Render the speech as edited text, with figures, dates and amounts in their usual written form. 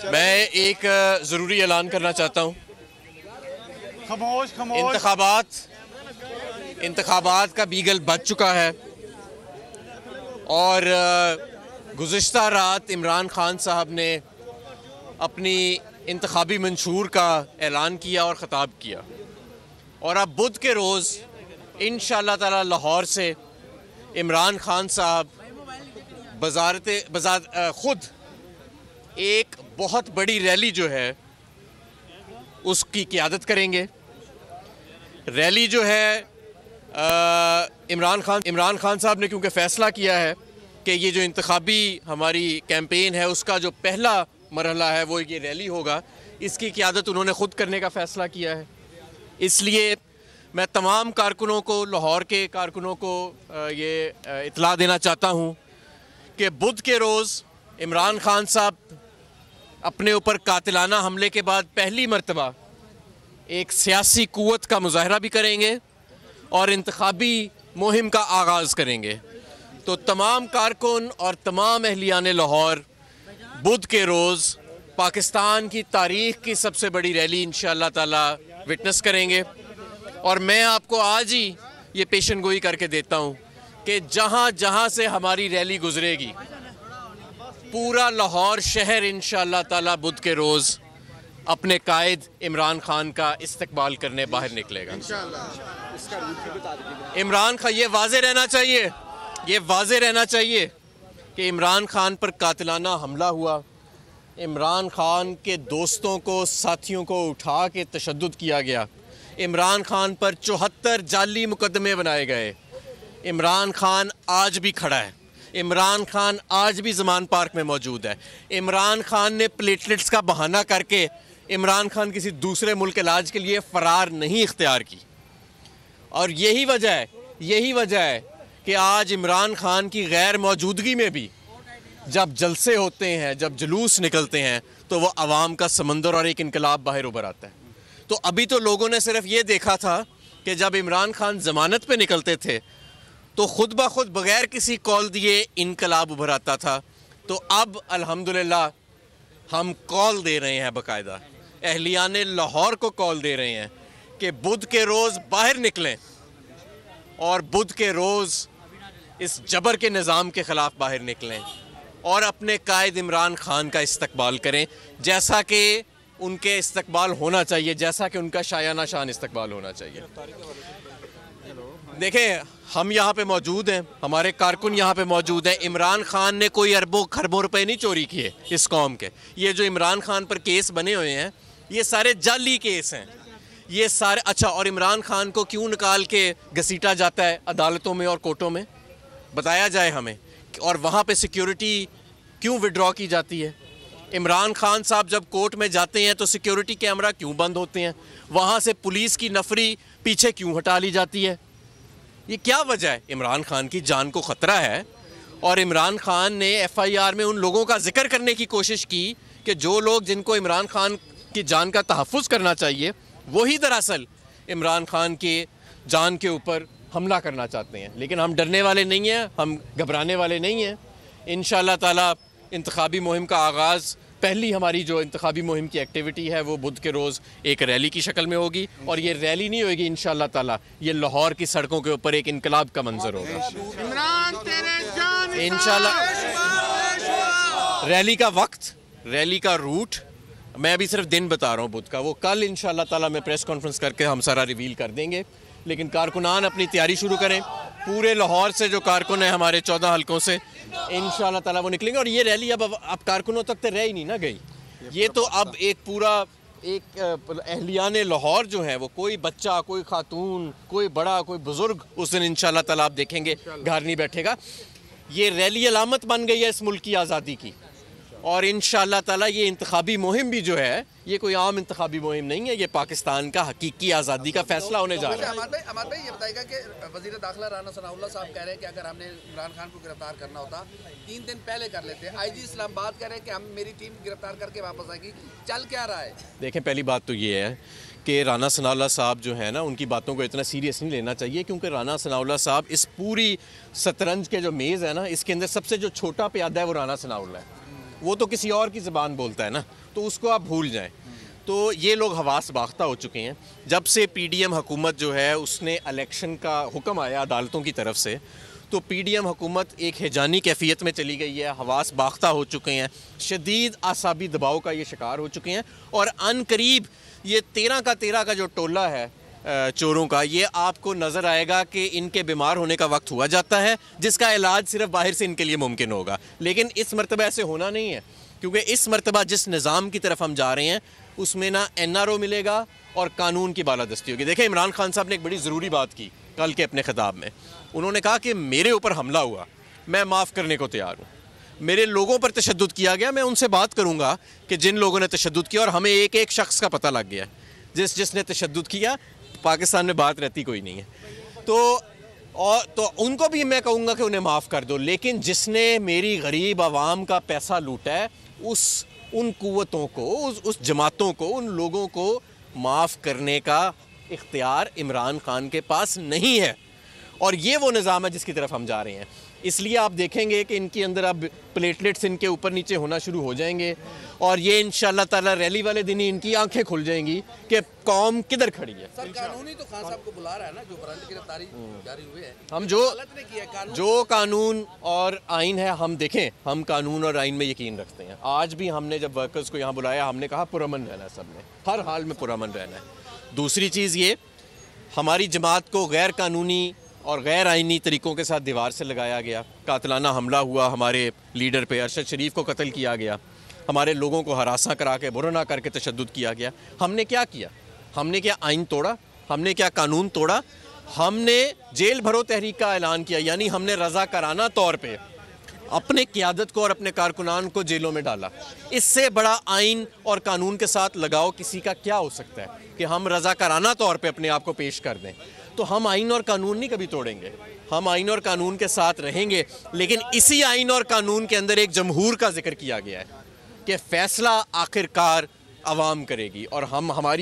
मैं एक ज़रूरी ऐलान करना चाहता हूँ। इंतखाबात का बीगल बज चुका है और गुज़िश्ता रात इमरान खान साहब ने अपनी इंतखाबी मंशूर का ऐलान किया और ख़िताब किया और अब बुध के रोज़ इंशाअल्लाह ताला लाहौर से इमरान खान साहब ख़ुद एक बहुत बड़ी रैली जो है उसकी क़ियादत करेंगे। रैली जो है इमरान खान साहब ने क्योंकि फ़ैसला किया है कि ये जो इंतखाबी हमारी कैंपेन है उसका जो पहला मरहला है वो ये रैली होगा, इसकी क़ियादत उन्होंने ख़ुद करने का फ़ैसला किया है। इसलिए मैं तमाम कारकुनों को, लाहौर के कारकुनों को ये इत्तला देना चाहता हूँ कि बुध के रोज़ इमरान खान साहब अपने ऊपर कातिलाना हमले के बाद पहली मर्तबा एक सियासी क़ुव्वत का मुज़ाहरा भी करेंगे और इंतखाबी मुहिम का आगाज़ करेंगे। तो तमाम कारकुन और तमाम अहलियान लाहौर बुध के रोज़ पाकिस्तान की तारीख़ की सबसे बड़ी रैली इंशाअल्लाह ताला विटनेस करेंगे। और मैं आपको आज ही ये पेशन गोई करके देता हूँ कि जहाँ जहाँ से हमारी रैली गुजरेगी पूरा लाहौर शहर इंशाअल्लाह ताला बुध के रोज़ अपने कायद इमरान खान का इस्तकबाल करने बाहर निकलेगा। इमरान खान, ये वाज़े रहना चाहिए कि इमरान खान पर कातिलाना हमला हुआ, इमरान खान के दोस्तों को, साथियों को उठा के तशद्दुद किया गया, इमरान खान पर 74 जाली मुकदमे बनाए गए। इमरान खान आज भी खड़ा है, इमरान खान आज भी ज़मान पार्क में मौजूद है। इमरान खान ने प्लेटलेट्स का बहाना करके इमरान खान किसी दूसरे मुल्क इलाज के लिए फ़रार नहीं इख्तियार की। और यही वजह है कि आज इमरान खान की गैर मौजूदगी में भी जब जलसे होते हैं, जब जुलूस निकलते हैं तो वो अवाम का समंदर और एक इनकलाब बाहर उभर आता है। तो अभी तो लोगों ने सिर्फ ये देखा था कि जब इमरान खान ज़मानत पे निकलते थे तो ख़ुद ब खुद बग़ैर किसी कॉल दिए इनकलाब उभर आता था। तो अब अल्हम्दुलिल्लाह हम कॉल दे रहे हैं, बाकायदा अहलियान लाहौर को कॉल दे रहे हैं कि बुध के रोज़ बाहर निकलें और बुध के रोज़ इस जबर के निज़ाम के ख़िलाफ़ बाहर निकलें और अपने कायद इमरान खान का इस्तकबाल करें, जैसा कि उनके इस्तकबाल होना चाहिए, जैसा कि उनका शायाना शान इस्तकबाल होना चाहिए। देखें, हम यहाँ पे मौजूद हैं, हमारे कारकुन यहाँ पे मौजूद हैं। इमरान खान ने कोई अरबों खरबों रुपए नहीं चोरी किए इस कौम के। ये जो इमरान खान पर केस बने हुए हैं ये सारे जाली केस हैं, ये सारे। अच्छा, और इमरान खान को क्यों निकाल के घसीटा जाता है अदालतों में और कोर्टों में, बताया जाए हमें। और वहाँ पे सिक्योरिटी क्यों विड्रॉ की जाती है? इमरान खान साहब जब कोर्ट में जाते हैं तो सिक्योरिटी कैमरा क्यों बंद होते हैं? वहाँ से पुलिस की नफरी पीछे क्यों हटा ली जाती है? ये क्या वजह है? इमरान खान की जान को ख़तरा है और इमरान खान ने FIR में उन लोगों का जिक्र करने की कोशिश की कि जो लोग, जिनको इमरान खान की जान का तहफ़्फ़ुज़ करना चाहिए, वही दरअसल इमरान खान के जान के ऊपर हमला करना चाहते हैं। लेकिन हम डरने वाले नहीं हैं, हम घबराने वाले नहीं हैं। इंशाअल्लाह ताला इंतखाबी मुहिम का आगाज़, पहली हमारी जो इंतखाबी मुहिम की एक्टिविटी है वो बुध के रोज़ एक रैली की शक्ल में होगी। और ये रैली नहीं होगी इंशाअल्लाह ताला, ये लाहौर की सड़कों के ऊपर एक इनकलाब का मंजर होगा इंशाअल्लाह। रैली का वक्त, रैली का रूट मैं अभी सिर्फ दिन बता रहा हूँ बुध का, वो कल इंशाअल्लाह ताला मैं प्रेस कॉन्फ्रेंस करके हम सारा रिवील कर देंगे। लेकिन कारकुनान अपनी तैयारी शुरू करें, पूरे लाहौर से जो कारकुन है हमारे 14 हलकों से इंशाअल्लाह ताला वो निकलेंगे। और ये रैली अब कारकुनों तक तो रह ही नहीं ना गई, ये तो अब एक पूरा एक अहलियान लाहौर जो है वो, कोई बच्चा, कोई खातून, कोई बड़ा, कोई बुज़ुर्ग उस दिन इंशाअल्लाह ताला आप देखेंगे घर नहीं बैठेगा। ये रैली अलामत बन गई है इस मुल्क की आज़ादी की। और इंशाअल्लाह ताला ये इंतखाबी मुहिम भी जो है ये कोई आम इंतखाबी मुहिम नहीं है, ये पाकिस्तान का हकीकी आज़ादी का फैसला होने जा रहा है। अहमद भाई ये बताएगा कि वज़ीर दाखिला राना सनाउल्लाह साहब कह रहे हैं कि अगर हमने इमरान खान को गिरफ्तार करना होता 3 दिन पहले कर लेते। IG इस्लामाबाद कह रहे हैं कि हम, मेरी टीम गिरफ्तार करके वापस आएगी। चल क्या रहा है? देखें, पहली बात तो ये है कि राना सनाउल्लाह साहब जो है ना, उनकी बातों को इतना सीरियस नहीं लेना चाहिए, क्योंकि राना सनाउल्लाह साहब इस पूरी शतरंज के जो मेज़ है ना, इसके अंदर सबसे जो छोटा प्यादा है वो राना सनाउल्लाह है। वो तो किसी और की ज़बान बोलता है ना, तो उसको आप भूल जाएं। तो ये लोग हवास बाख्ता हो चुके हैं। जब से पीडीएम हुकूमत जो है उसने इलेक्शन का हुक्म आया अदालतों की तरफ से, तो पीडीएम हुकूमत एक हिजानी कैफियत में चली गई है, हवास बाख्ता हो चुके हैं, शदीद आसाबी दबाव का ये शिकार हो चुके हैं। और अन करीब ये 13 का जो टोला है चोरों का, ये आपको नज़र आएगा कि इनके बीमार होने का वक्त हुआ जाता है, जिसका इलाज सिर्फ बाहर से इनके लिए मुमकिन होगा। लेकिन इस मरतबा ऐसे होना नहीं है, क्योंकि इस मरतबा जिस निज़ाम की तरफ हम जा रहे हैं उसमें ना NRO मिलेगा और कानून की बालादस्ती होगी। देखें, इमरान खान साहब ने एक बड़ी ज़रूरी बात की कल के अपने खिताब में। उन्होंने कहा कि मेरे ऊपर हमला हुआ, मैं माफ़ करने को तैयार हूँ। मेरे लोगों पर तशद्दुद किया गया, मैं उनसे बात करूँगा कि जिन लोगों ने तशद्दुद किया, और हमें एक एक शख्स का पता लग गया है जिसने तशद्दुद किया। पाकिस्तान में बात रहती कोई नहीं है, तो उनको भी मैं कहूँगा कि उन्हें माफ़ कर दो। लेकिन जिसने मेरी गरीब आवाम का पैसा लूटा है, उन कुव्वतों को, उस जमातों को, उन लोगों को माफ़ करने का इख्तियार इमरान खान के पास नहीं है। और ये वो निज़ाम है जिसकी तरफ हम जा रहे हैं। इसलिए आप देखेंगे कि इनके अंदर अब प्लेटलेट्स इनके ऊपर नीचे होना शुरू हो जाएंगे, और ये इंशाअल्लाह ताला रैली वाले दिन ही इनकी आंखें खुल जाएंगी कि कौम किधर खड़ी है। सर, कानूनी तो खान साहब को बुला रहा है ना, जो बरामद गिरफ्तारी जारी हुई है। हम जो जो कानून और आइन है, हम देखें, हम कानून और आइन में यकीन रखते हैं। आज भी हमने जब वर्कर्स को यहाँ बुलाया, हमने कहा पुरअमन रहना है, सब ने हर हाल में पुरअमन रहना है। दूसरी चीज़ ये, हमारी जमात को गैर कानूनी और गैर आइनी तरीक़ों के साथ दीवार से लगाया गया, कातलाना हमला हुआ, हमारे लीडर पे अरशद शरीफ को कत्ल किया गया, हमारे लोगों को हरासा करा के बुरना करके तशद्दुद किया गया। हमने क्या किया? हमने क्या आइन तोड़ा? हमने क्या कानून तोड़ा? हमने जेल भरो तहरीक का ऐलान किया, यानी हमने रज़ाकाराना तौर पे अपने क़ियादत को और अपने कारकुनान को जेलों में डाला। इससे बड़ा आइन और कानून के साथ लगाव किसी का क्या हो सकता है कि हम रज़ाकाराना तौर पे अपने आप को पेश कर दें। तो हम आइन और कानून नहीं कभी तोड़ेंगे, हम आइन और कानून के साथ रहेंगे। लेकिन इसी आइन और कानून के अंदर एक जमहूर का जिक्र किया गया है कि फ़ैसला आखिरकार अवाम करेगी, और हमारी